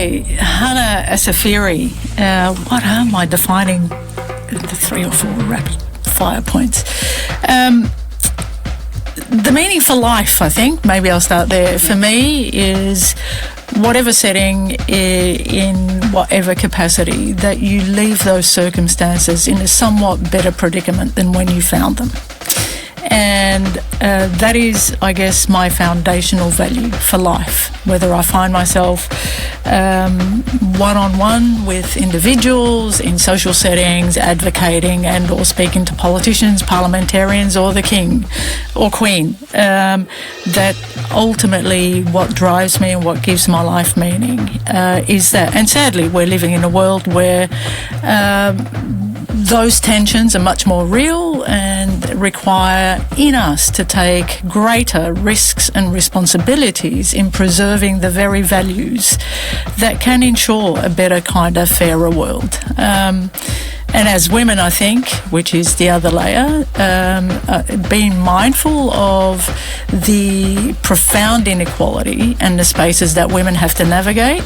Okay, Hana Assafiri. What am I defining the 3 or 4 rapid fire points? The meaning for life, I think, maybe I'll start there. For me is whatever setting, in whatever capacity, that you leave those circumstances in a somewhat better predicament than when you found them. And that is, I guess, my foundational value for life. Whether I find myself one-on-one with individuals in social settings, advocating and or speaking to politicians, parliamentarians or the king or queen, that ultimately what drives me and what gives my life meaning is that. And sadly, we're living in a world where those tensions are much more real and require in us to take greater risks and responsibilities in preserving the very values that can ensure a better, kinder, fairer world. And as women, I think, which is the other layer, being mindful of the profound inequality and the spaces that women have to navigate.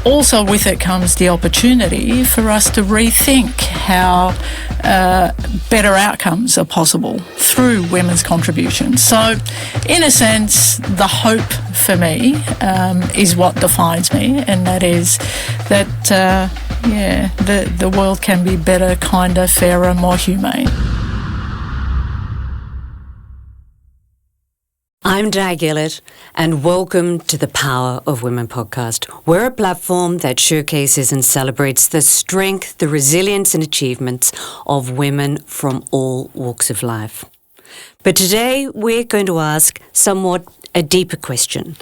Also with it comes the opportunity for us to rethink how better outcomes are possible through women's contributions. So, in a sense, the hope for me is what defines me, and that is that the world can be better, kinder, fairer, more humane. I'm Di Gillett, and welcome to the Power of Women podcast. We're a platform that showcases and celebrates the strength, the resilience and achievements of women from all walks of life. But today we're going to ask somewhat a deeper question.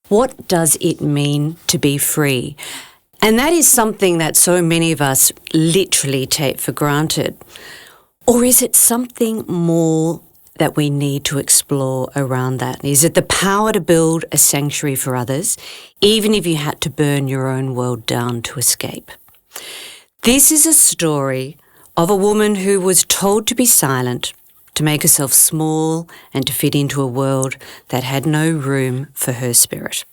What does it mean to be free? And that is something that so many of us literally take for granted. Or is it something more that we need to explore around that? Is it the power to build a sanctuary for others, even if you had to burn your own world down to escape? This is a story of a woman who was told to be silent, to make herself small and to fit into a world that had no room for her spirit.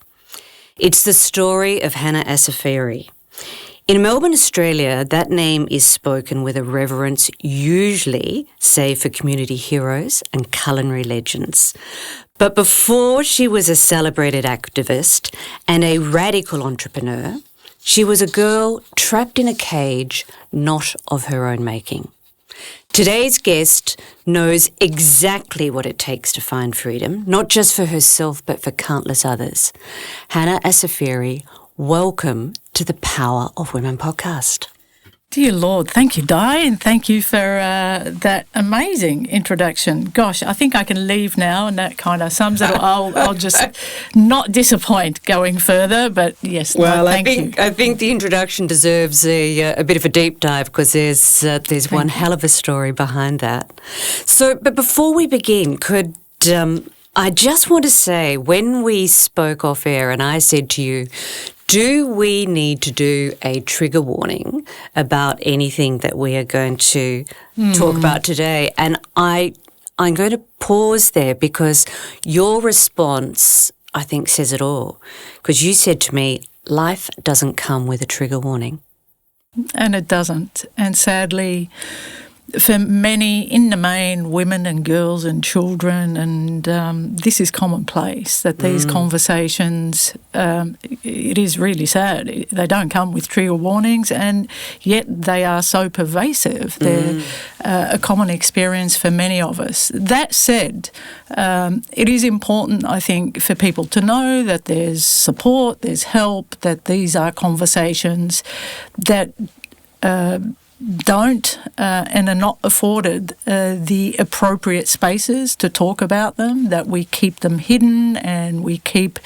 It's the story of Hana Assafiri. In Melbourne, Australia, that name is spoken with a reverence usually save for community heroes and culinary legends. But before she was a celebrated activist and a radical entrepreneur, she was a girl trapped in a cage not of her own making. Today's guest knows exactly what it takes to find freedom, not just for herself, but for countless others. Hana Assafiri, welcome to the Power of Women podcast. Dear Lord, thank you, Di, and thank you for that amazing introduction. Gosh, I think I can leave now, and that kind of sums it up. I'll just not disappoint going further, but yes, well, thank you. I think the introduction deserves a bit of a deep dive because there's one hell of a story behind that. So, but before we begin, could I just want to say, when we spoke off air and I said to you, do we need to do a trigger warning about anything that we are going to talk about today? And I'm going to pause there because your response, I think, says it all. Because you said to me, life doesn't come with a trigger warning. And it doesn't. And sadly, for many, in the main, women and girls and children, and this is commonplace, that these conversations, it is really sad. They don't come with trigger warnings, and yet they are so pervasive. They're a common experience for many of us. That said, it is important, I think, for people to know that there's support, there's help, that these are conversations that don't and are not afforded the appropriate spaces to talk about them, that we keep them hidden and we keep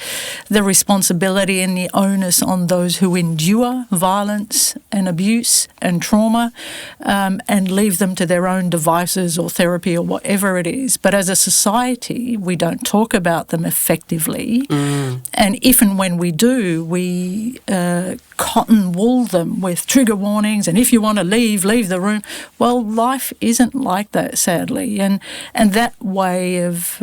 the responsibility and the onus on those who endure violence and abuse and trauma, and leave them to their own devices or therapy or whatever it is. But as a society, we don't talk about them effectively. And if and when we do, we cotton wool them with trigger warnings, and if you want to leave the room. Well, life isn't like that, sadly, and that way of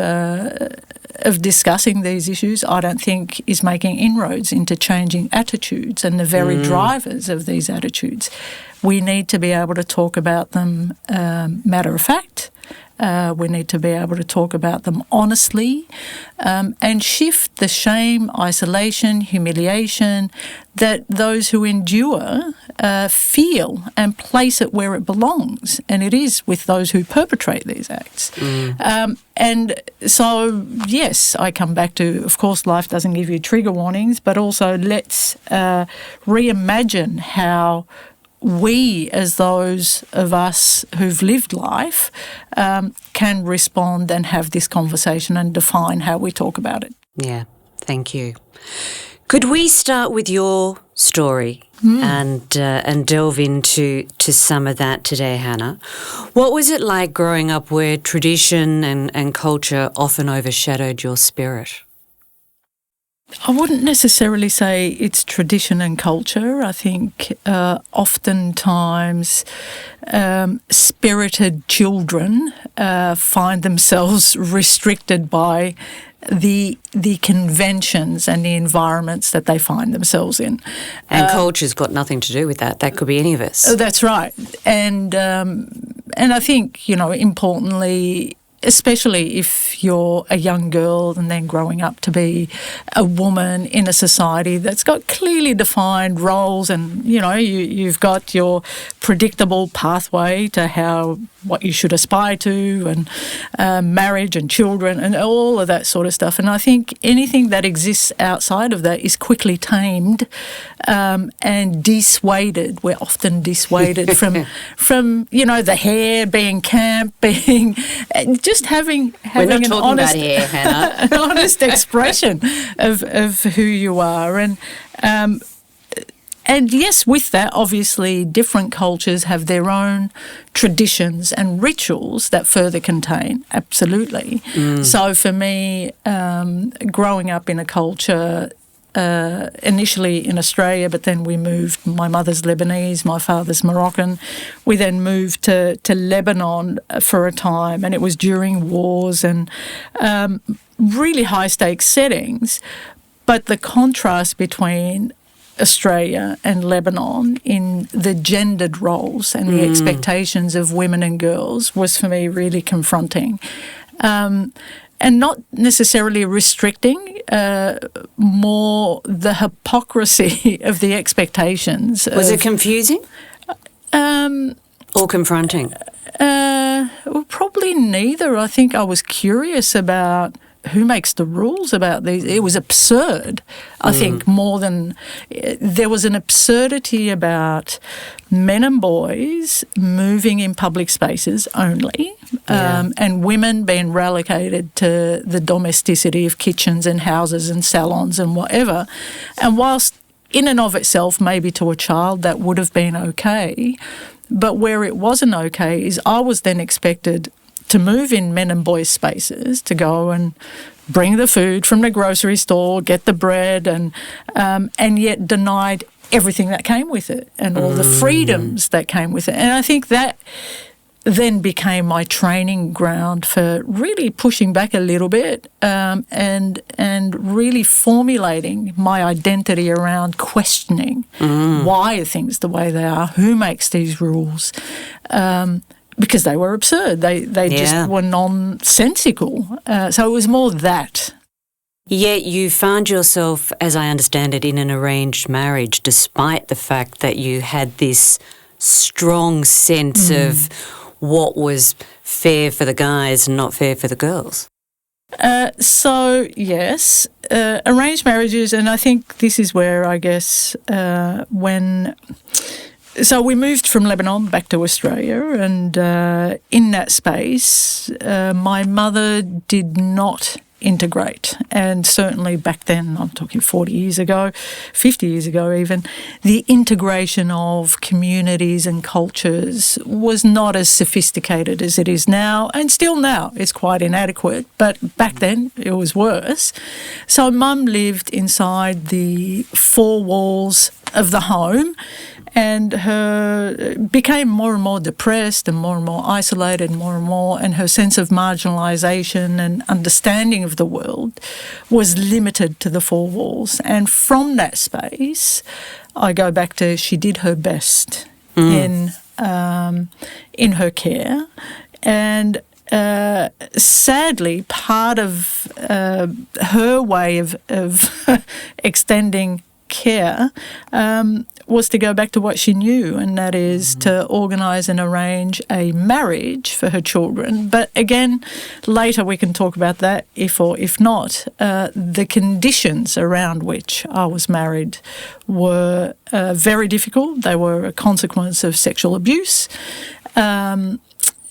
of discussing these issues, I don't think is making inroads into changing attitudes and the very drivers of these attitudes. We need to be able to talk about them matter of fact. We need to be able to talk about them honestly and shift the shame, isolation, humiliation that those who endure feel and place it where it belongs, and it is with those who perpetrate these acts. And so, yes, I come back to, of course, life doesn't give you trigger warnings, but also let's reimagine how we, as those of us who've lived life, can respond and have this conversation and define how we talk about it. Yeah, thank you. Could we start with your story and delve into some of that today, Hana? What was it like growing up where tradition and culture often overshadowed your spirit? I wouldn't necessarily say it's tradition and culture. I think oftentimes spirited children find themselves restricted by the conventions and the environments that they find themselves in. And culture's got nothing to do with that. That could be any of us. That's right. And I think, importantly, especially if you're a young girl and then growing up to be a woman in a society that's got clearly defined roles, and you've got your predictable pathway to what you should aspire to, and marriage and children and all of that sort of stuff. And I think anything that exists outside of that is quickly tamed and dissuaded. We're often dissuaded from the hair being camp, being just having We're not an talking honest, about hair, Hannah. an honest expression of who you are. And yes, with that, obviously, different cultures have their own traditions and rituals that further contain, absolutely. So for me, growing up in a culture, initially in Australia, but then we moved, my mother's Lebanese, my father's Moroccan. We then moved to Lebanon for a time, and it was during wars and really high-stakes settings. But the contrast between Australia and Lebanon in the gendered roles and the expectations of women and girls was for me really confronting. And not necessarily restricting, more the hypocrisy of the expectations. Was it confusing? Or confronting? Well, probably neither. I think I was curious about who makes the rules about these. It was absurd, I think, more than... There was an absurdity about men and boys moving in public spaces only, and women being relegated to the domesticity of kitchens and houses and salons and whatever. And whilst in and of itself, maybe to a child, that would have been okay, but where it wasn't okay is I was then expected to move in men and boys spaces, to go and bring the food from the grocery store, get the bread, and yet denied everything that came with it and all the freedoms that came with it. And I think that then became my training ground for really pushing back a little bit and really formulating my identity around questioning why are things the way they are, who makes these rules, because they were absurd. They just were nonsensical. So it was more that. Yet you found yourself, as I understand it, in an arranged marriage, despite the fact that you had this strong sense of what was fair for the guys and not fair for the girls. So, yes, arranged marriages, and I think this is where I guess So we moved from Lebanon back to Australia, and in that space, my mother did not integrate. And certainly back then, I'm talking 40 years ago, 50 years ago even, the integration of communities and cultures was not as sophisticated as it is now, and still now it's quite inadequate, but back then it was worse. So Mum lived inside the four walls of the home, and her became more and more depressed and more isolated, more, and her sense of marginalisation and understanding of the world was limited to the four walls. And from that space, I go back to she did her best in her care, and sadly, part of her way of extending care was to go back to what she knew, and that is to organise and arrange a marriage for her children. But again, later we can talk about that, if not. The conditions around which I was married were very difficult. They were a consequence of sexual abuse.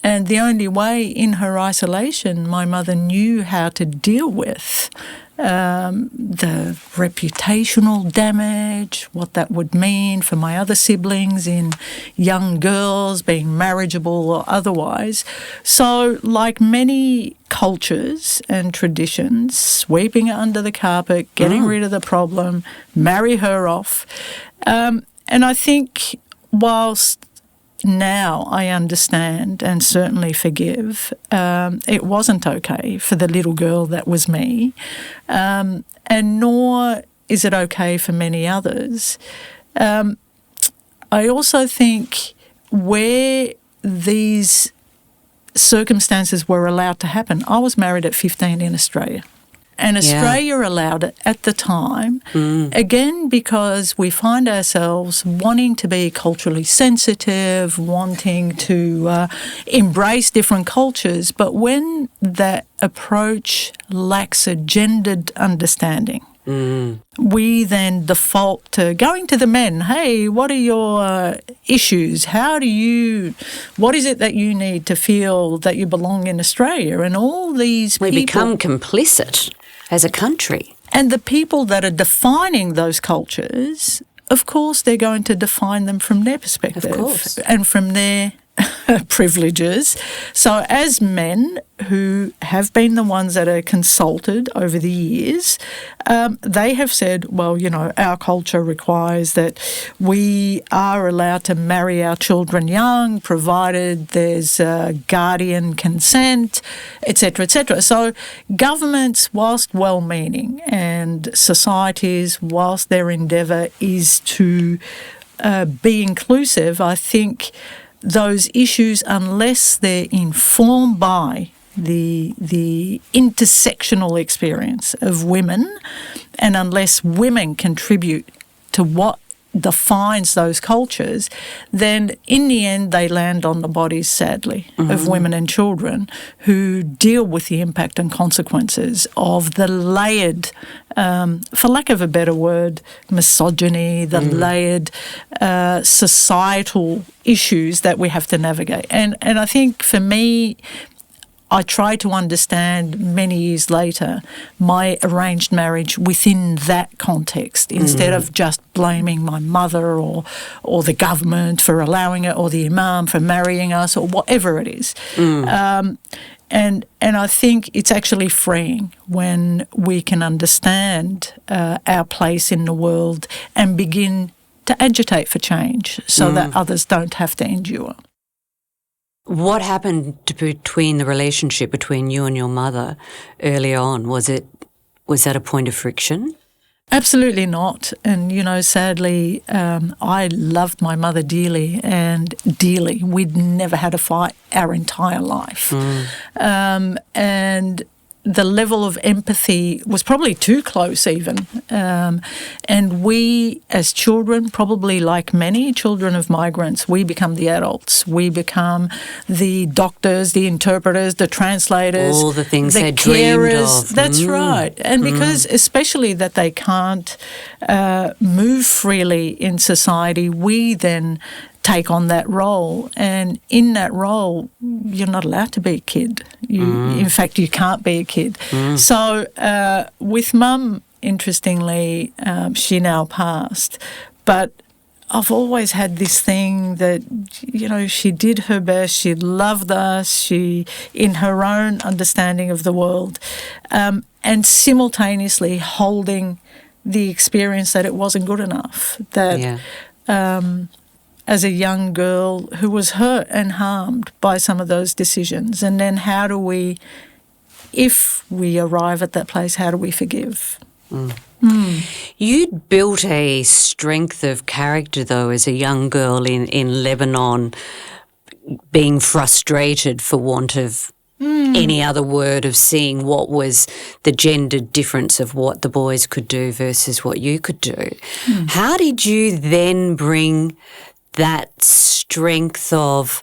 And the only way in her isolation my mother knew how to deal with the reputational damage, what that would mean for my other siblings in young girls being marriageable or otherwise. So like many cultures and traditions, sweeping it under the carpet, getting rid of the problem, marry her off. And I think whilst now I understand and certainly forgive, it wasn't okay for the little girl that was me, and nor is it okay for many others. I also think where these circumstances were allowed to happen, I was married at 15 in Australia. And Australia allowed it at the time, again, because we find ourselves wanting to be culturally sensitive, wanting to embrace different cultures. But when that approach lacks a gendered understanding, we then default to going to the men. Hey, what are your issues? What is it that you need to feel that you belong in Australia? And all these people... We become complicit as a country. And the people that are defining those cultures, of course, they're going to define them from their perspective. Of course. And from their privileges. So as men who have been the ones that are consulted over the years, they have said, well, our culture requires that we are allowed to marry our children young, provided there's guardian consent, etc., etc. So governments, whilst well-meaning, and societies, whilst their endeavour is to be inclusive, I think those issues, unless they're informed by the intersectional experience of women, and unless women contribute to what defines those cultures, then in the end they land on the bodies, sadly, of women and children who deal with the impact and consequences of the layered, for lack of a better word, misogyny, the layered societal issues that we have to navigate. And I think for me, I try to understand many years later my arranged marriage within that context, instead of just blaming my mother or the government for allowing it, or the imam for marrying us, or whatever it is. And I think it's actually freeing when we can understand our place in the world and begin to agitate for change so that others don't have to endure. What happened between the relationship between you and your mother early on? Was that a point of friction? Absolutely not. And, sadly, I loved my mother dearly. We'd never had a fight our entire life. And the level of empathy was probably too close even. And we, as children, probably like many children of migrants, we become the adults. We become the doctors, the interpreters, the translators. All the things they carers. Dreamed of. That's right. And because especially that they can't move freely in society, we then take on that role, and in that role you're not allowed to be a kid. In fact, you can't be a kid. So with Mum, interestingly, she now passed, but I've always had this thing that, she did her best, she loved us, she, in her own understanding of the world, and simultaneously holding the experience that it wasn't good enough, that as a young girl who was hurt and harmed by some of those decisions. And then how do we, if we arrive at that place, how do we forgive? You'd built a strength of character, though, as a young girl in Lebanon, being frustrated, for want of any other word, of seeing what was the gendered difference of what the boys could do versus what you could do. How did you then bring that strength of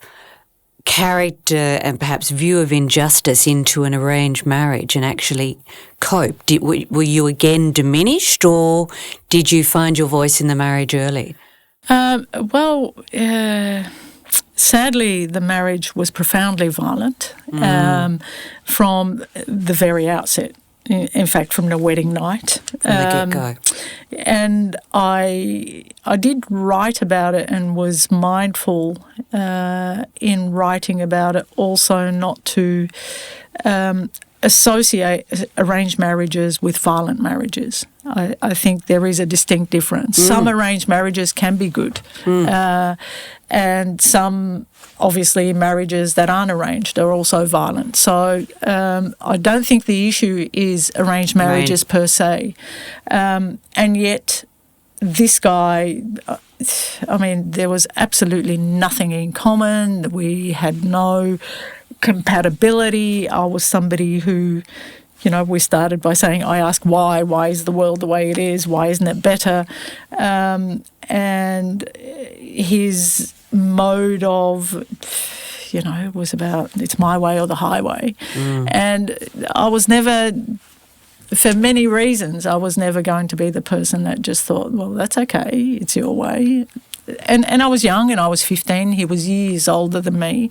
character and perhaps view of injustice into an arranged marriage and actually cope? Were you again diminished, or did you find your voice in the marriage early? Sadly, the marriage was profoundly violent from the very outset. In fact, from the wedding night. From the get-go. And I did write about it and was mindful in writing about it also not to associate arranged marriages with violent marriages. I think there is a distinct difference. Some arranged marriages can be good, and some, obviously, marriages that aren't arranged are also violent. So I don't think the issue is arranged marriages per se. And yet this guy, I mean, there was absolutely nothing in common. We had no compatibility. I was somebody who, we started by saying, I ask why. Why is the world the way it is? Why isn't it better? And his mode of, was about, it's my way or the highway. And I was never, for many reasons, I was never going to be the person that just thought, well, that's okay, it's your way. And I was young, and I was 15. He was years older than me.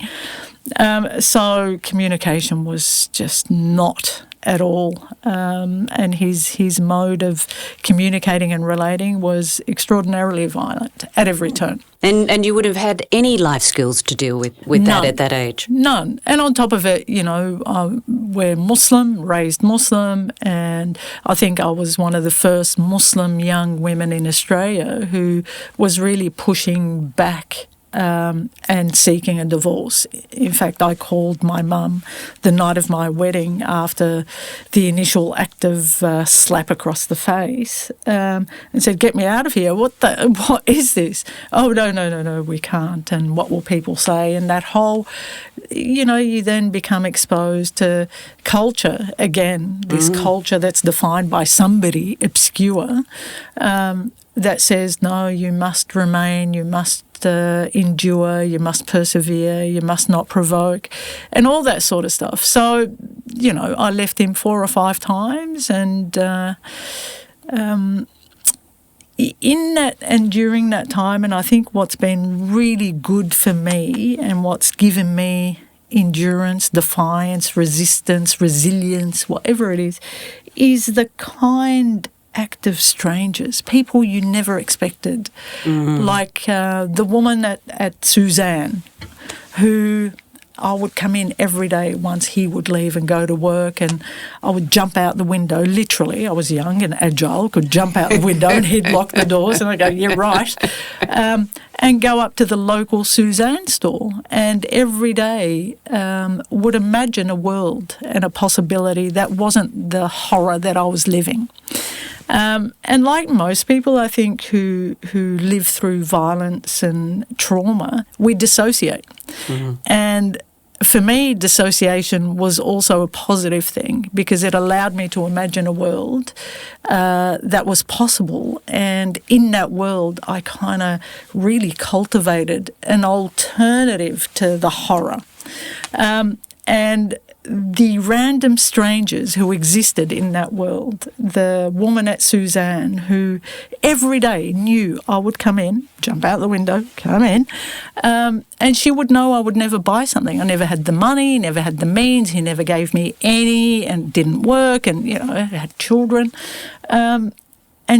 So communication was just not at all. And his mode of communicating and relating was extraordinarily violent at every turn. And you would have had any life skills to deal with that at that age? None. And on top of it, we're Muslim, raised Muslim, and I think I was one of the first Muslim young women in Australia who was really pushing back and seeking a divorce. In fact, I called my mum the night of my wedding after the initial act of slap across the face and said, get me out of here. What is this? Oh, no, we can't. And what will people say? And that whole, you then become exposed to culture again, this culture that's defined by somebody obscure that says, no, you must remain, you must endure, you must persevere, you must not provoke, and all that sort of stuff. So, I left him 4 or 5 times, and in that and during that time, and I think what's been really good for me and what's given me endurance, defiance, resistance, resilience, whatever it is the kind active strangers, people you never expected, like the woman at Suzanne, who I would come in every day once he would leave and go to work, and I would jump out the window, literally. I was young and agile, could jump out the window and he'd lock the doors, and I'd go, yeah, right, and go up to the local Suzanne store, and every day would imagine a world and a possibility that wasn't the horror that I was living. And like most people, I think, who live through violence and trauma, we dissociate. And for me, dissociation was also a positive thing because it allowed me to imagine a world that was possible. And in that world, I kind of really cultivated an alternative to the horror. And the random strangers who existed in that world, the woman at Suzanne who every day knew I would come in, jump out the window, come in, and she would know I would never buy something. I never had the money, never had the means, he never gave me any and didn't work, and, I had children. And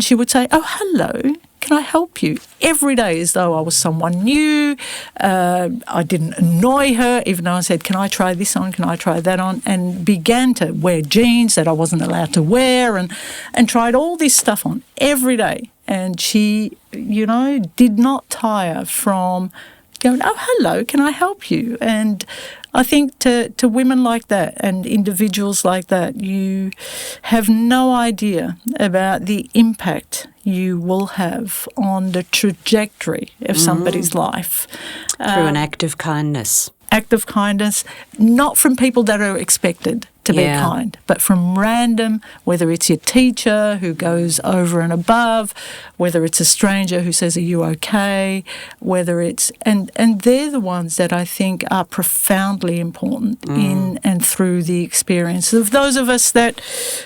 she would say, oh, hello, can I help you? Every day as though I was someone new. I didn't annoy her, even though I said, can I try this on, can I try that on, and began to wear jeans that I wasn't allowed to wear and tried all this stuff on every day. And she did not tire from going, oh, hello, can I help you? And I think to women like that and individuals like that, you have no idea about the impact you will have on the trajectory of somebody's life. Through an act of kindness. Act of kindness, not from people that are expected to be kind, but from random, whether it's your teacher who goes over and above, whether it's a stranger who says, are you okay, whether it's, and they're the ones that I think are profoundly important in and through the experience of those of us that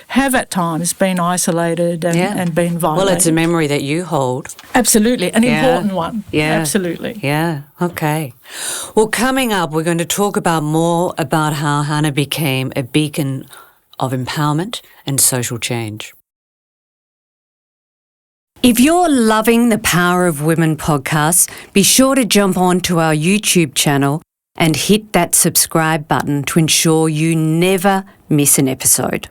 have at times been isolated and been violated. Well, it's a memory that you hold. Absolutely, an important one. Yeah. Absolutely. Yeah, okay. Well, coming up, we're going to talk more about how Hana became a beacon of empowerment and social change. If you're loving the Power of Women podcast, be sure to jump on to our YouTube channel and hit that subscribe button to ensure you never miss an episode.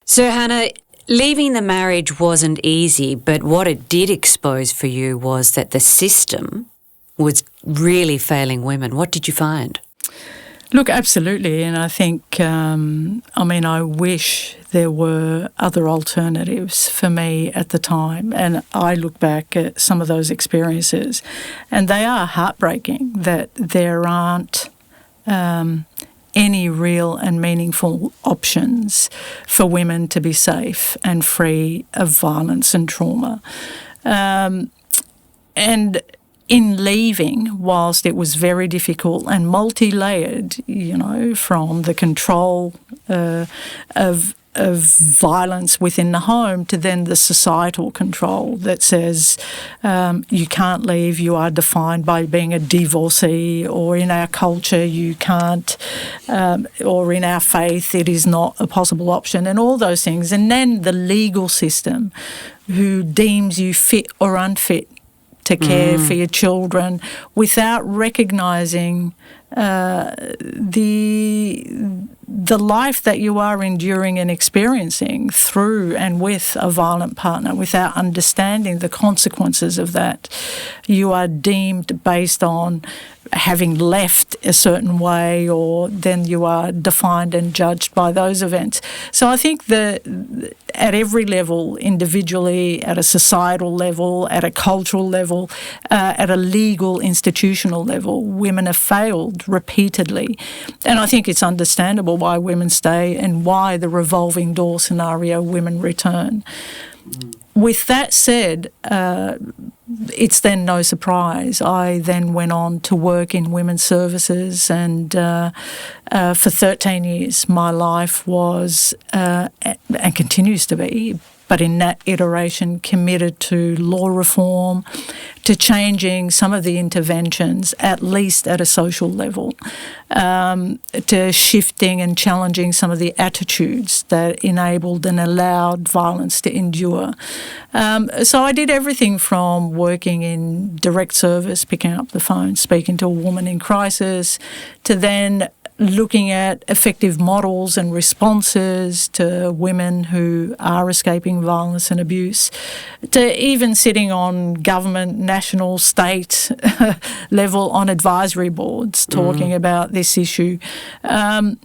So, Hana, leaving the marriage wasn't easy, but what it did expose for you was that the system was really failing women. What did you find? Look, absolutely. And I think, I wish there were other alternatives for me at the time. And I look back at some of those experiences and they are heartbreaking that there aren't any real and meaningful options for women to be safe and free of violence and trauma. And in leaving, whilst it was very difficult and multi-layered, from the control of violence within the home to then the societal control that says you can't leave, you are defined by being a divorcee, or in our culture you can't, or in our faith it is not a possible option, and all those things. And then the legal system who deems you fit or unfit to care for your children without recognising the life that you are enduring and experiencing through and with a violent partner, without understanding the consequences of that. You are deemed based on having left a certain way, or then you are defined and judged by those events. So I think that at every level, individually, at a societal level, at a cultural level, at a legal institutional level, women have failed repeatedly. And I think it's understandable why women stay and why the revolving door scenario, women return. With that said, it's then no surprise. I then went on to work in women's services, and for 13 years my life was, and continues to be, but in that iteration, committed to law reform, to changing some of the interventions, at least at a social level, to shifting and challenging some of the attitudes that enabled and allowed violence to endure. So I did everything from working in direct service, picking up the phone, speaking to a woman in crisis, to then looking at effective models and responses to women who are escaping violence and abuse, to even sitting on government, national, state level on advisory boards talking about this issue. And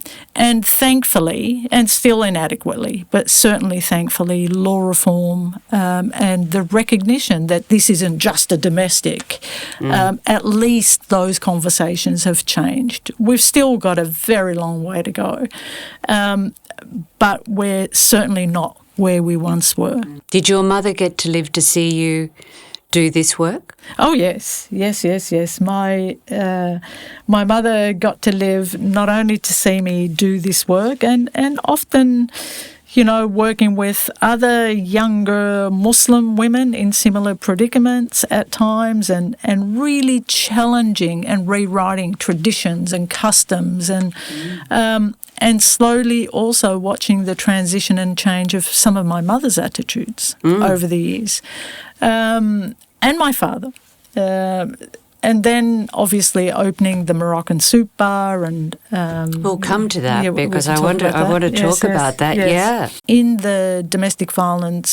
thankfully, and still inadequately, but certainly thankfully, law reform and the recognition that this isn't just a domestic, at least those conversations have changed. We've still got a very long way to go, but we're certainly not where we once were. Did your mother get to live to see you do this work? Oh, yes. My mother got to live not only to see me do this work, and often, working with other younger Muslim women in similar predicaments at times, and really challenging and rewriting traditions and customs, and slowly also watching the transition and change of some of my mother's attitudes over the years. And my father. And then obviously opening the Moroccan Soup Bar, and we'll come to that because I want to talk about that. Yes. Yeah, in the domestic violence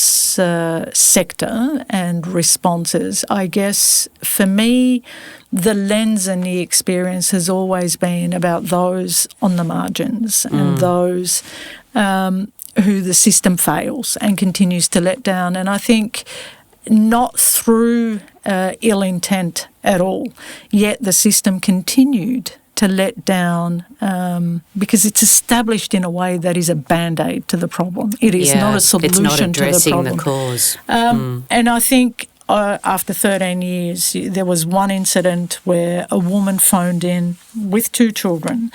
sector and responses, I guess for me, the lens and the experience has always been about those on the margins and those who the system fails and continues to let down. And I think not through ill intent at all, yet the system continued to let down because it's established in a way that is a band-aid to the problem. It is not a solution to the problem. It's not addressing the cause. And I think after 13 years, there was one incident where a woman phoned in with 2 children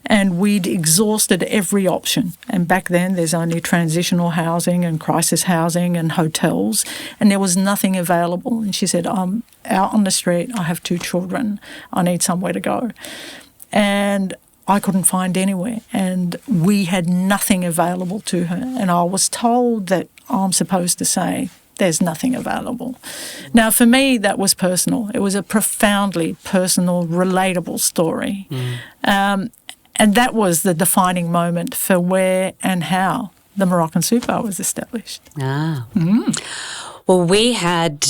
and we'd exhausted every option. And back then, there's only transitional housing and crisis housing and hotels, and there was nothing available. And she said, I'm out on the street, I have 2 children, I need somewhere to go. And I couldn't find anywhere, and we had nothing available to her. And I was told that I'm supposed to say, there's nothing available. Now, for me, that was personal. It was a profoundly personal, relatable story. And that was the defining moment for where and how the Moroccan Soup Bar was established. Well, we had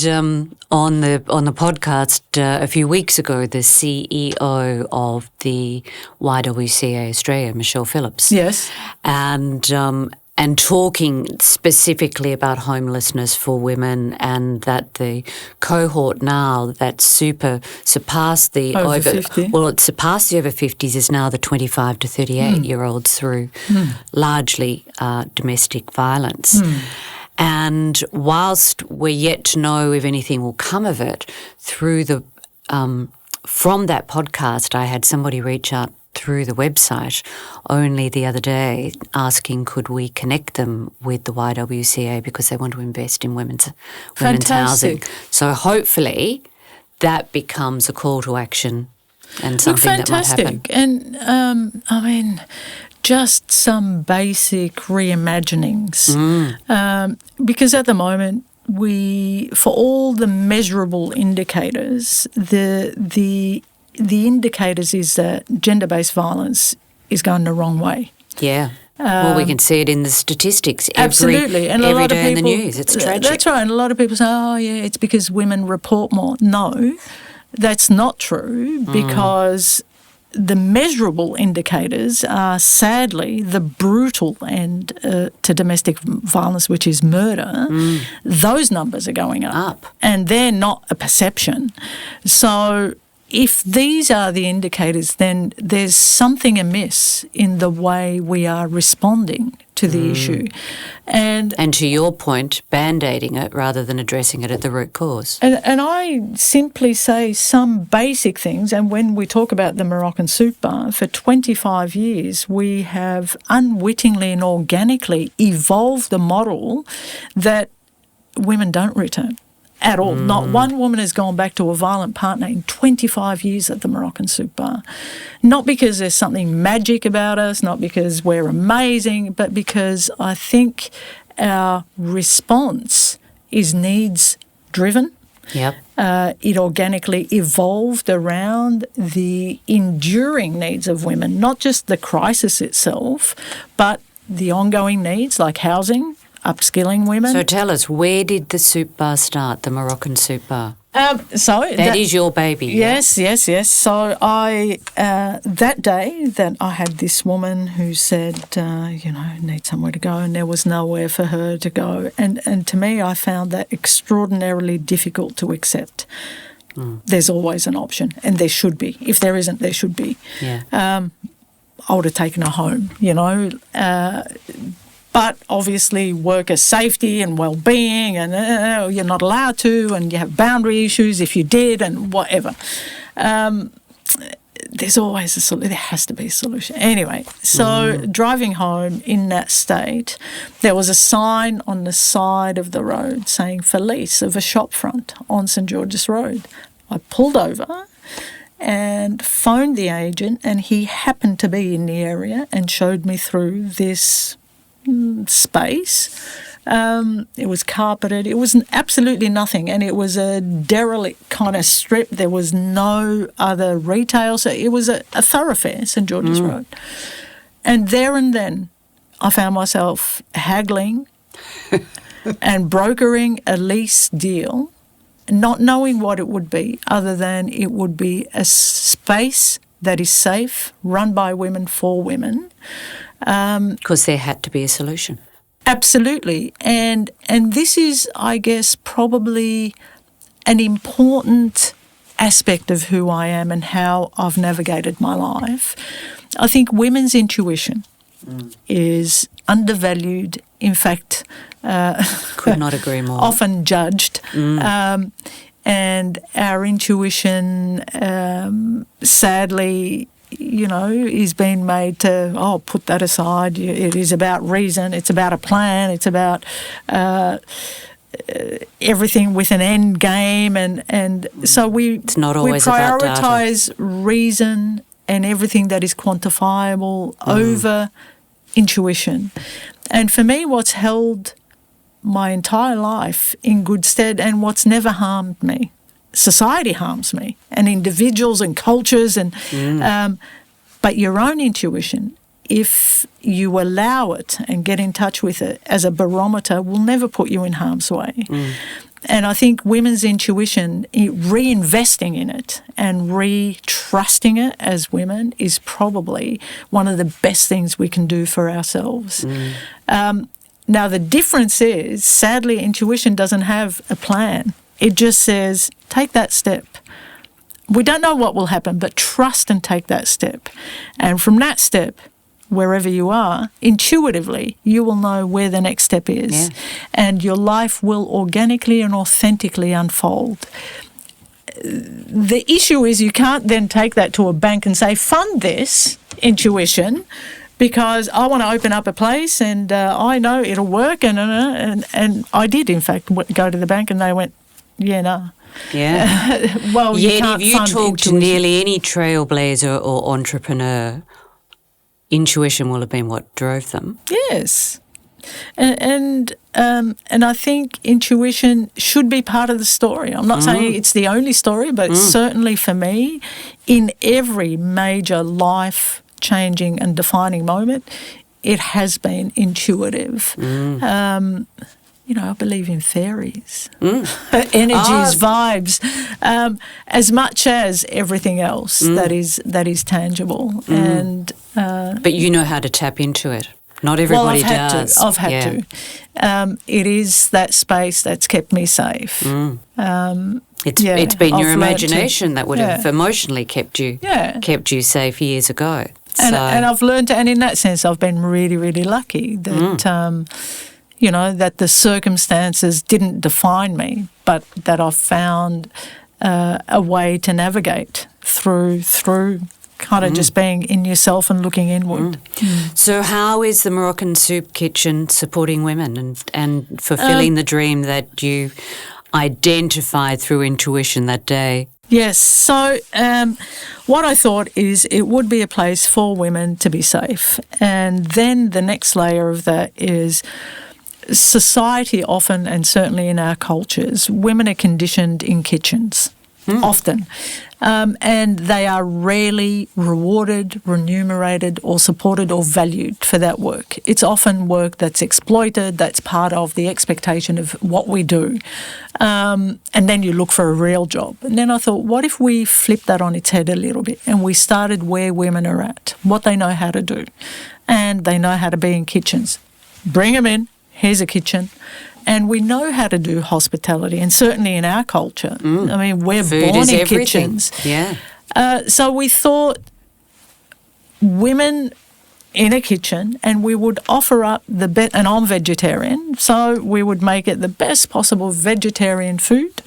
on the podcast a few weeks ago the CEO of the YWCA Australia, Michelle Phillips. Yes. And talking specifically about homelessness for women, and that the cohort now that surpassed the over 50. Well, it surpassed the over 50s is now the 25 to 38-year-olds through largely domestic violence. And whilst we're yet to know if anything will come of it, through the from that podcast, I had somebody reach out through the website only the other day asking could we connect them with the YWCA because they want to invest in women's housing. So hopefully that becomes a call to action and something that might happen. And I mean, just some basic reimaginings. Because at the moment, for all the measurable indicators, the indicators is that gender-based violence is going the wrong way. Yeah. Well, we can see it in the statistics absolutely. And every day in the news. It's tragic. That's right. And a lot of people say, oh, yeah, it's because women report more. No, that's not true because the measurable indicators are sadly the brutal end to domestic violence, which is murder. Those numbers are going up. And they're not a perception. So if these are the indicators, then there's something amiss in the way we are responding to the issue. And to your point, band-aiding it rather than addressing it at the root cause. And I simply say some basic things, and when we talk about the Moroccan Soup Bar, for 25 years we have unwittingly and organically evolved a model that women don't return. At all. Not one woman has gone back to a violent partner in 25 years at the Moroccan Soup Bar. Not because there's something magic about us, not because we're amazing, but because I think our response is needs-driven. Yep. It organically evolved around the enduring needs of women, not just the crisis itself, but the ongoing needs like housing, upskilling women. So tell us, where did the soup bar start, the Moroccan Soup Bar? That is your baby. Yes. So I that day that I had this woman who said, need somewhere to go, and there was nowhere for her to go. And to me, I found that extraordinarily difficult to accept. There's always an option, and there should be. If there isn't, there should be. Yeah. I would have taken her home, but obviously worker safety and well-being and you're not allowed to, and you have boundary issues if you did and whatever. There's always a solution. There has to be a solution. Anyway, so driving home in that state, there was a sign on the side of the road saying for lease of a shop front on St George's Road. I pulled over and phoned the agent, and he happened to be in the area and showed me through this space It was carpeted. It was absolutely nothing, and it was a derelict kind of strip. There was no other retail, so it was a thoroughfare, St George's Road. And there and then, I found myself haggling and brokering a lease deal, not knowing what it would be, other than it would be a space that is safe, run by women for women. Because there had to be a solution. Absolutely. And this is, I guess, probably an important aspect of who I am and how I've navigated my life. I think women's intuition is undervalued, in fact, could not agree more. Often judged. And our intuition, sadly, is being made to, put that aside. It is about reason. It's about a plan. It's about everything with an end game. And so it's not always about data. prioritise reason and everything that is quantifiable over intuition. And for me, what's held my entire life in good stead and what's never harmed me. Society harms me, and individuals and cultures, and but your own intuition, if you allow it and get in touch with it as a barometer, will never put you in harm's way. And I think women's intuition, reinvesting in it and re-trusting it as women is probably one of the best things we can do for ourselves. Now, the difference is, sadly, intuition doesn't have a plan. It just says, take that step. We don't know what will happen, but trust and take that step. And from that step, wherever you are, intuitively, you will know where the next step is. Yeah. And your life will organically and authentically unfold. The issue is you can't then take that to a bank and say, fund this intuition, because I want to open up a place and I know it'll work. And I did, in fact, go to the bank and they went, no. Yeah. Well, yet you can't if you fund talk intuition. to nearly any trailblazer or entrepreneur, intuition will have been what drove them. Yes. And I think intuition should be part of the story. I'm not saying it's the only story, but certainly for me, in every major life-changing and defining moment, it has been intuitive. I believe in fairies, energies, vibes, as much as everything else that is tangible. And but you know how to tap into it. Not everybody does. I've had to. It is that space that's kept me safe. It's been your imagination that would have emotionally kept you safe years ago. And I've learned to, and in that sense, I've been really, really lucky that. That the circumstances didn't define me, but that I've found a way to navigate through kind of just being in yourself and looking inward. So how is the Moroccan Soup Kitchen supporting women and fulfilling the dream that you identified through intuition that day? Yes. So what I thought is it would be a place for women to be safe. And then the next layer of that is society often, and certainly in our cultures, women are conditioned in kitchens, often. And they are rarely rewarded, remunerated or supported or valued for that work. It's often work that's exploited, that's part of the expectation of what we do. And then you look for a real job. And then I thought, what if we flip that on its head a little bit and we started where women are at, what they know how to do. And they know how to be in kitchens. Bring them in. Here's a kitchen. And we know how to do hospitality, and certainly in our culture. I mean, we're Food born is in everything. kitchens. Yeah. So we thought women in a kitchen, and we would offer up and I'm vegetarian, so we would make it the best possible vegetarian food,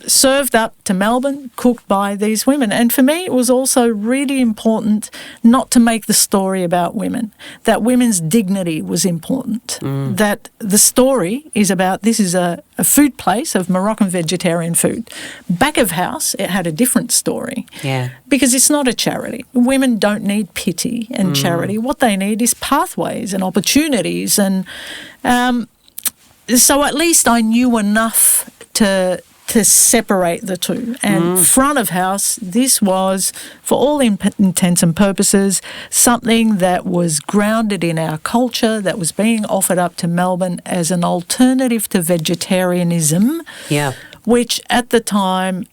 served up to Melbourne, cooked by these women. And for me, it was also really important not to make the story about women, that women's dignity was important, that the story is about this is a food place of Moroccan vegetarian food. Back of house, it had a different story. Yeah. Because it's not a charity. Women don't need pity and charity. What they need is pathways and opportunities. And so at least I knew enough to separate the two. And front of house, this was, for all intents and purposes, something that was grounded in our culture, that was being offered up to Melbourne as an alternative to vegetarianism, which at the time,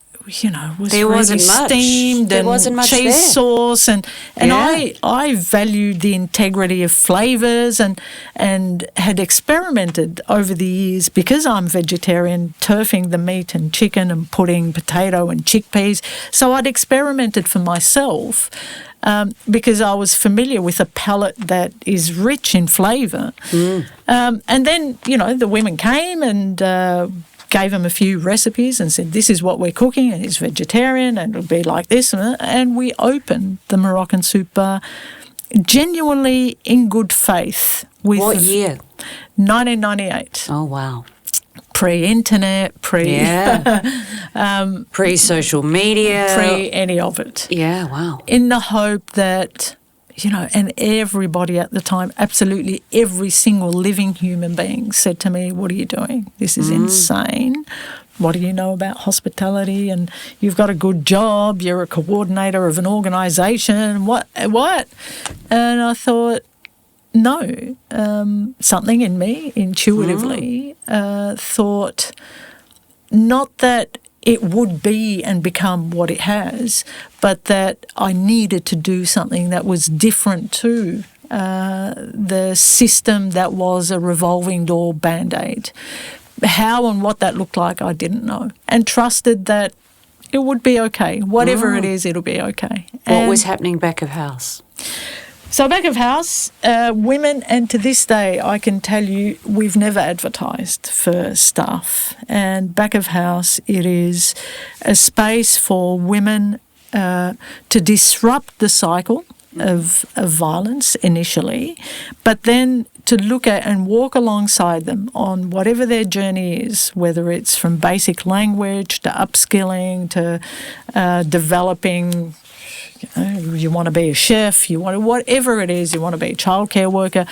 was there really wasn't much. steamed there and wasn't much cheese there. sauce, and I valued the integrity of flavours and had experimented over the years, because I'm vegetarian, turfing the meat and chicken and putting potato and chickpeas. So I'd experimented for myself. Because I was familiar with a palate that is rich in flavour. And then, the women came and gave him a few recipes and said, this is what we're cooking, and it's vegetarian and it'll be like this. And we opened the Moroccan Soup Bar genuinely in good faith. What year? 1998. Oh, wow. Pre-internet, pre-social media. Pre-any of it. Yeah, wow. In the hope that, and everybody at the time, absolutely every single living human being said to me, what are you doing? This is insane. What do you know about hospitality? And you've got a good job. You're a coordinator of an organisation. What? And I thought, no. Something in me intuitively thought not that it would be and become what it has, but that I needed to do something that was different to the system that was a revolving door Band-Aid. How and what that looked like, I didn't know, and trusted that it would be okay. Whatever it is, it'll be okay. What was happening back of house? So back of house, women, and to this day, I can tell you, we've never advertised for stuff. And back of house, it is a space for women to disrupt the cycle of violence initially, but then to look at and walk alongside them on whatever their journey is, whether it's from basic language to upskilling to developing. You want to be a chef, you want to, whatever it is, you want to be a childcare worker,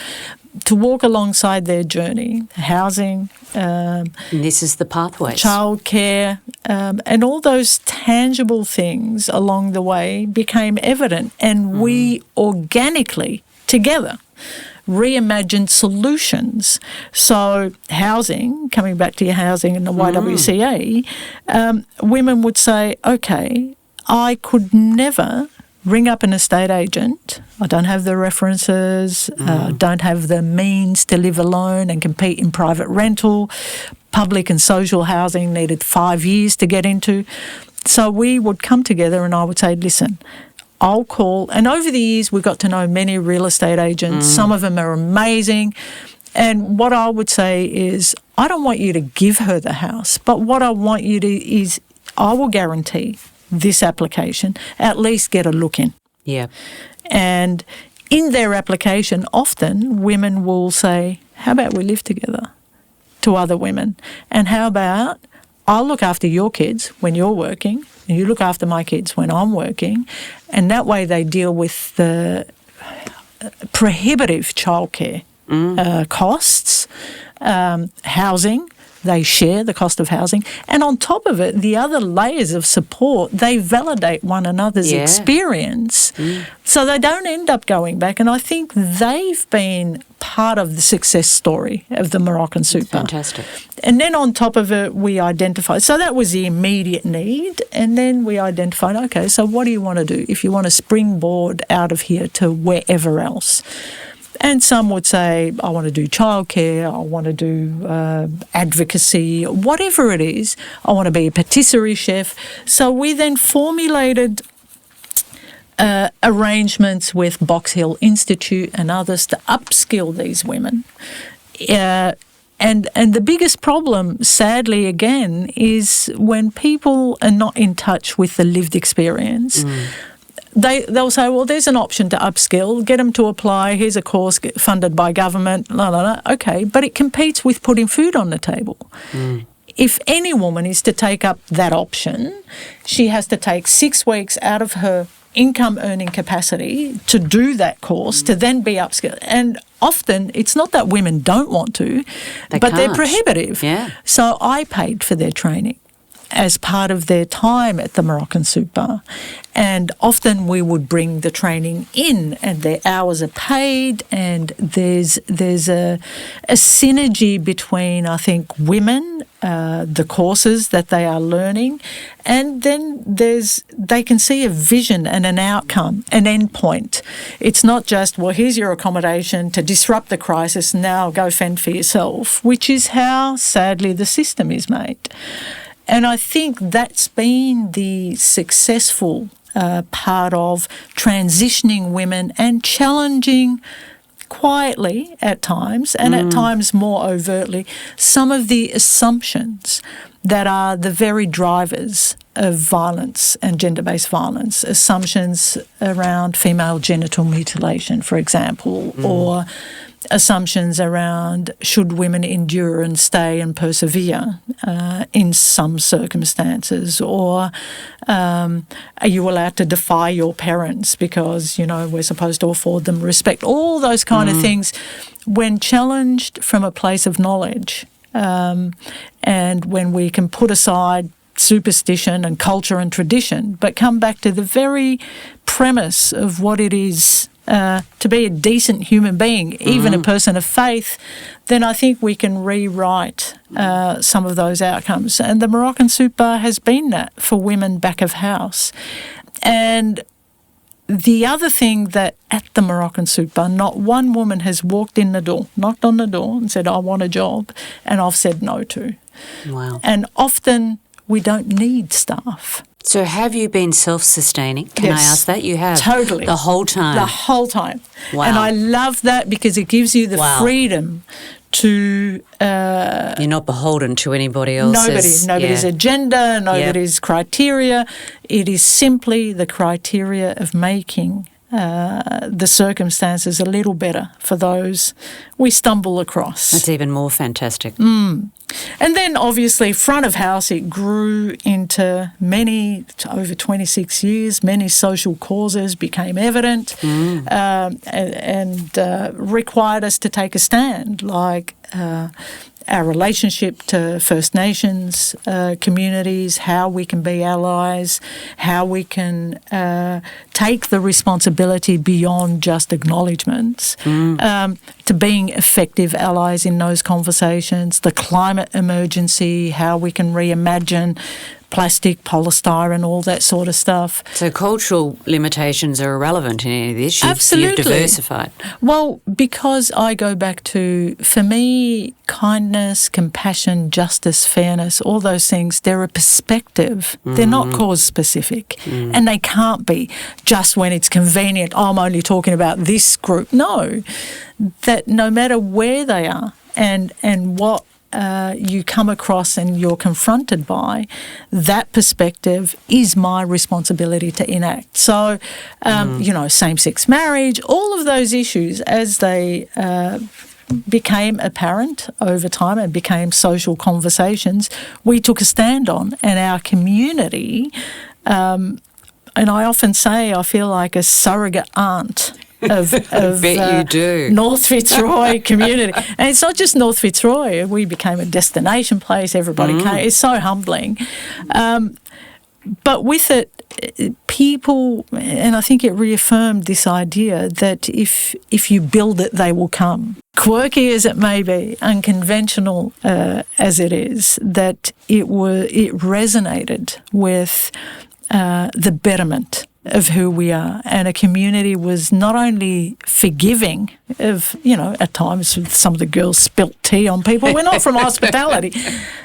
to walk alongside their journey, housing. And this is the pathways. Childcare, and all those tangible things along the way became evident, and we organically, together, reimagined solutions. So housing, coming back to your housing and the YWCA, women would say, okay, I could never ring up an estate agent. I don't have the references, don't have the means to live alone and compete in private rental. Public and social housing needed 5 years to get into. So we would come together and I would say, listen, I'll call. And over the years, we got to know many real estate agents. Some of them are amazing. And what I would say is, I don't want you to give her the house, but what I want you to is, I will guarantee this application, at least get a look in. Yeah. And in their application, often women will say, how about we live together, to other women? And how about I'll look after your kids when you're working and you look after my kids when I'm working. And that way they deal with the prohibitive childcare costs, housing. They share the cost of housing. And on top of it, the other layers of support, they validate one another's experience. So they don't end up going back. And I think they've been part of the success story of the Moroccan Soup Bar. Fantastic. And then on top of it, we identified, so that was the immediate need. And then we identified, okay, so what do you want to do if you want to springboard out of here to wherever else? And some would say, I want to do childcare, I want to do advocacy, whatever it is. I want to be a patisserie chef. So we then formulated arrangements with Box Hill Institute and others to upskill these women. And the biggest problem, sadly, again, is when people are not in touch with the lived experience. They'll say, well, there's an option to upskill, get them to apply, here's a course funded by government, okay, but it competes with putting food on the table. If any woman is to take up that option, she has to take 6 weeks out of her income earning capacity to do that course, to then be upskilled. And often it's not that women don't want to, but they're prohibitive. Yeah. So I paid for their training as part of their time at the Moroccan Soup Bar. And often we would bring the training in and their hours are paid, and there's a synergy between, I think, women, the courses that they are learning, and then they can see a vision and an outcome, an end point. It's not just, well, here's your accommodation to disrupt the crisis, now go fend for yourself, which is how, sadly, the system is made. And I think that's been the successful part of transitioning women and challenging quietly at times, and at times more overtly, some of the assumptions that are the very drivers of violence and gender-based violence, assumptions around female genital mutilation, for example, or assumptions around should women endure and stay and persevere in some circumstances, or are you allowed to defy your parents because, we're supposed to afford them respect. All those kind of things, when challenged from a place of knowledge, and when we can put aside superstition and culture and tradition, but come back to the very premise of what it is to be a decent human being, even a person of faith, then I think we can rewrite some of those outcomes. And the Moroccan Soup Bar has been that for women back of house. And the other thing that at the Moroccan Soup Bar, not one woman has walked in the door, knocked on the door and said, I want a job, and I've said no to. Wow. And often we don't need staff. So have you been self-sustaining? Can I ask that? You have? Totally. The whole time? The whole time. Wow. And I love that because it gives you the freedom to... You're not beholden to anybody else's... Nobody's agenda, nobody's criteria. It is simply the criteria of making the circumstances a little better for those we stumble across. That's even more fantastic. And then obviously front of house, it grew into over 26 years, many social causes became evident and required us to take a stand, like our relationship to First Nations communities, how we can be allies, how we can take the responsibility beyond just acknowledgements to being effective allies in those conversations, the climate emergency, how we can reimagine plastic, polystyrene, all that sort of stuff. So cultural limitations are irrelevant in any of this. Absolutely. You've diversified. Well, because I go back to, for me, kindness, compassion, justice, fairness, all those things, they're a perspective. They're not cause-specific. And they can't be just when it's convenient, I'm only talking about this group. No, that no matter where they are and what you come across and you're confronted by, that perspective is my responsibility to enact. So, same-sex marriage, all of those issues as they became apparent over time and became social conversations, we took a stand on, and our community, and I often say I feel like a surrogate aunt of Bet you do. North Fitzroy community. And it's not just North Fitzroy. We became a destination place. Everybody came. It's so humbling. But with it, people, and I think it reaffirmed this idea that if you build it, they will come. Quirky as it may be, unconventional as it is, that it resonated with the betterment of who we are, and a community was not only forgiving of, at times some of the girls spilt tea on people. We're not from hospitality.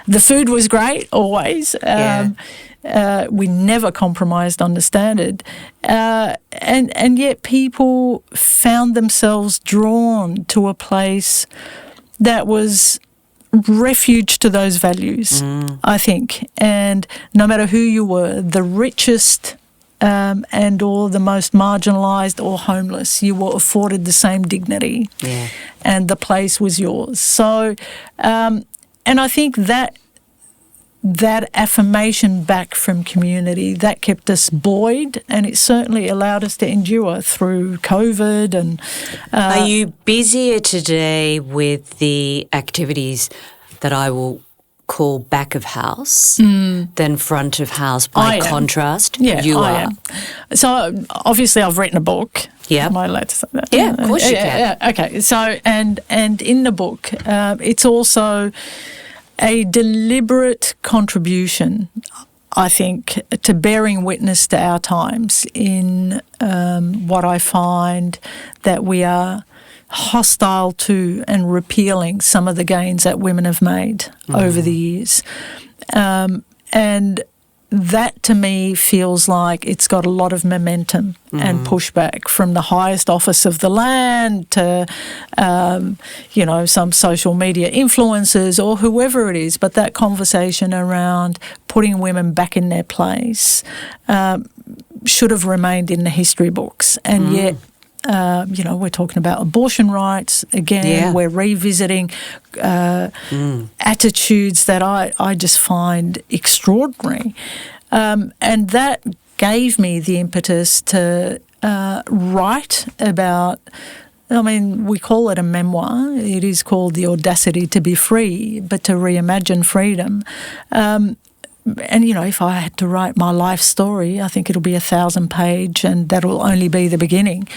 The food was great, always. We never compromised on the standard. And yet people found themselves drawn to a place that was refuge to those values, I think. And no matter who you were, the richest and or the most marginalised or homeless, you were afforded the same dignity, and the place was yours. So, and I think that that affirmation back from community, that kept us buoyed, and it certainly allowed us to endure through COVID. And are you busier today with the activities that I will call back of house than front of house by contrast? Yeah, you I are. am. So obviously I've written a book. Yeah. Am I allowed to say that? Yeah, of course you can. Yeah, okay. So and in the book, it's also a deliberate contribution, I think, to bearing witness to our times in what I find that we are hostile to and repealing some of the gains that women have made over the years. And that to me feels like it's got a lot of momentum and pushback from the highest office of the land to, some social media influencers or whoever it is. But that conversation around putting women back in their place should have remained in the history books. And yet, we're talking about abortion rights again. Yeah. We're revisiting attitudes that I just find extraordinary, and that gave me the impetus to write about. I mean, we call it a memoir. It is called The Audacity to Be Free, but to reimagine freedom. And, if I had to write my life story, I think it'll be 1,000-page, and that'll only be the beginning.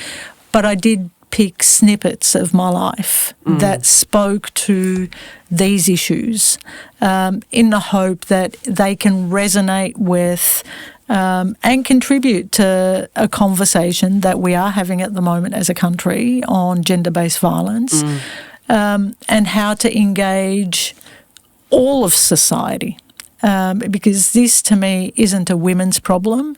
But I did pick snippets of my life that spoke to these issues in the hope that they can resonate with and contribute to a conversation that we are having at the moment as a country on gender-based violence and how to engage all of society. Because this, to me, isn't a women's problem,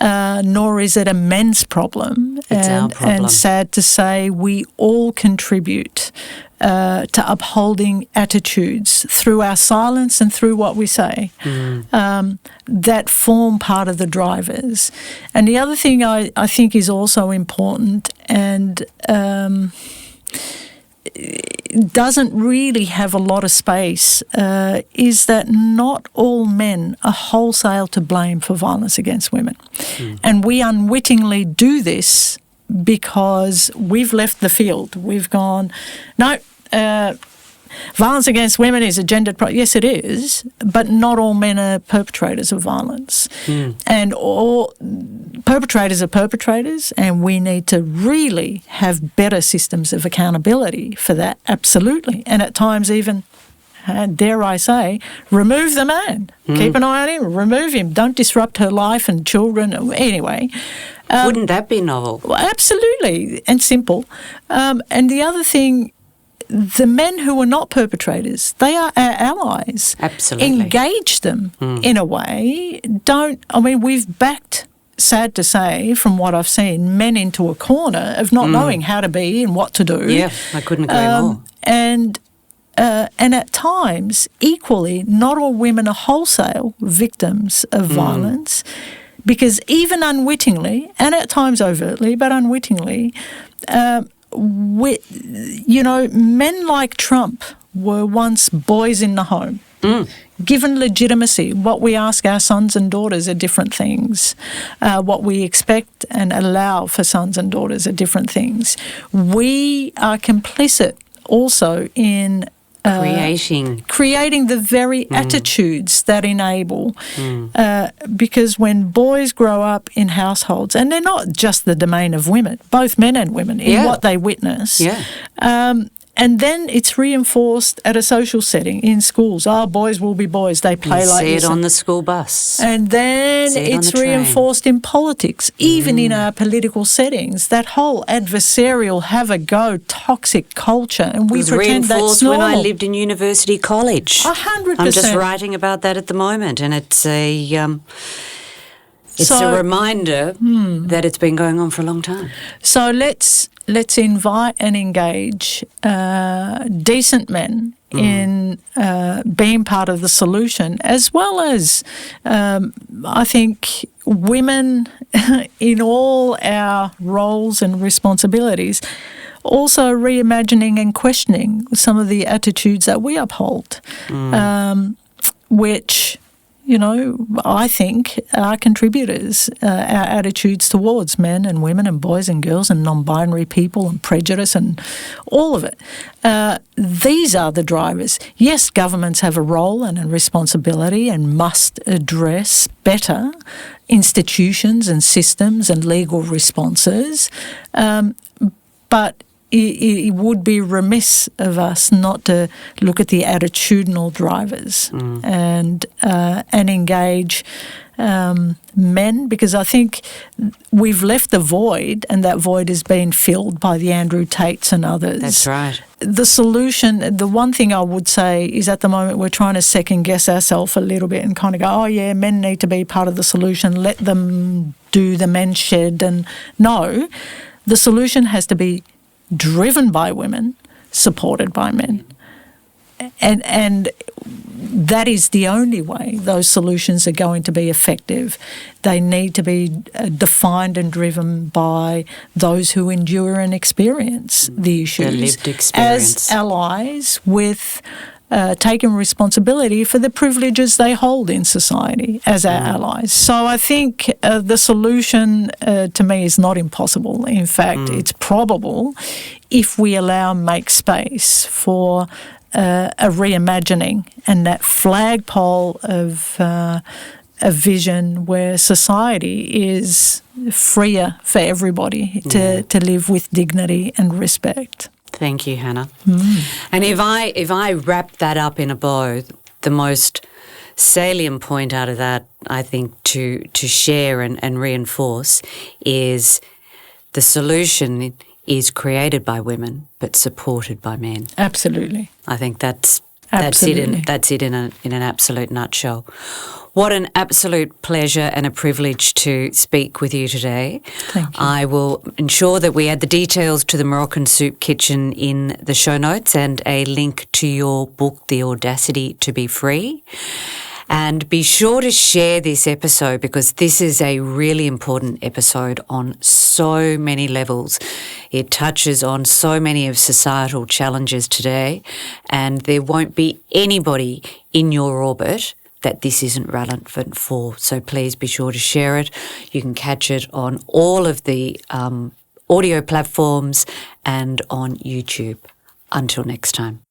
nor is it a men's problem. It's our problem. And sad to say, we all contribute to upholding attitudes through our silence and through what we say that form part of the drivers. And the other thing I think is also important and doesn't really have a lot of space is that not all men are wholesale to blame for violence against women. And we unwittingly do this because we've left the field. We've gone, no, violence against women is a gendered problem. Yes, it is, but not all men are perpetrators of violence. And all perpetrators are perpetrators, and we need to really have better systems of accountability for that, absolutely. And at times even, dare I say, remove the man. Keep an eye on him, remove him. Don't disrupt her life and children. Anyway. Wouldn't that be novel? Well, absolutely, and simple. And the other thing, the men who are not perpetrators, they are our allies. Absolutely. Engage them in a way. We've backed, sad to say, from what I've seen, men into a corner of not knowing how to be and what to do. Yeah, I couldn't agree more. And at times, equally, not all women are wholesale victims of violence, because even unwittingly, and at times overtly, but unwittingly, men like Trump were once boys in the home. Given legitimacy, what we ask our sons and daughters are different things. What we expect and allow for sons and daughters are different things. We are complicit also in creating the very attitudes that enable. Because when boys grow up in households, and they're not just the domain of women, both men and women, in what they witness, and then it's reinforced at a social setting in schools. Oh, boys will be boys. They play like this. See it on the school bus. And then it's reinforced in politics, even in our political settings. That whole adversarial, have-a-go, toxic culture. And we pretend that's normal. When I lived in university college. 100%. I'm just writing about that at the moment, and it's a reminder that it's been going on for a long time. So let's invite and engage decent men in being part of the solution, as well as I think women in all our roles and responsibilities, also reimagining and questioning some of the attitudes that we uphold. which, I think are contributors, our attitudes towards men and women and boys and girls and non-binary people and prejudice and all of it. These are the drivers. Yes, governments have a role and a responsibility and must address better institutions and systems and legal responses, but it would be remiss of us not to look at the attitudinal drivers and engage men, because I think we've left a void, and that void has been filled by the Andrew Tates and others. That's right. The solution, the one thing I would say is at the moment we're trying to second guess ourselves a little bit and kind of go, oh yeah, men need to be part of the solution, let them do the men's shed. And no, the solution has to be driven by women, supported by men. And that is the only way those solutions are going to be effective. They need to be defined and driven by those who endure and experience the issues. The lived experience. As allies with taking responsibility for the privileges they hold in society as our allies. So I think the solution to me is not impossible. In fact, it's probable if we make space for a reimagining and that flagpole of a vision where society is freer for everybody to live with dignity and respect. Thank you, Hannah. And if I wrap that up in a bow, the most salient point out of that, I think, to share and reinforce is the solution is created by women but supported by men. Absolutely. I think that's it in an absolute nutshell. What an absolute pleasure and a privilege to speak with you today. Thank you. I will ensure that we add the details to the Moroccan Soup Kitchen in the show notes and a link to your book, The Audacity to Be Free. And be sure to share this episode because this is a really important episode on so many levels. It touches on so many of societal challenges today, and there won't be anybody in your orbit that this isn't relevant for. So please be sure to share it. You can catch it on all of the audio platforms and on YouTube. Until next time.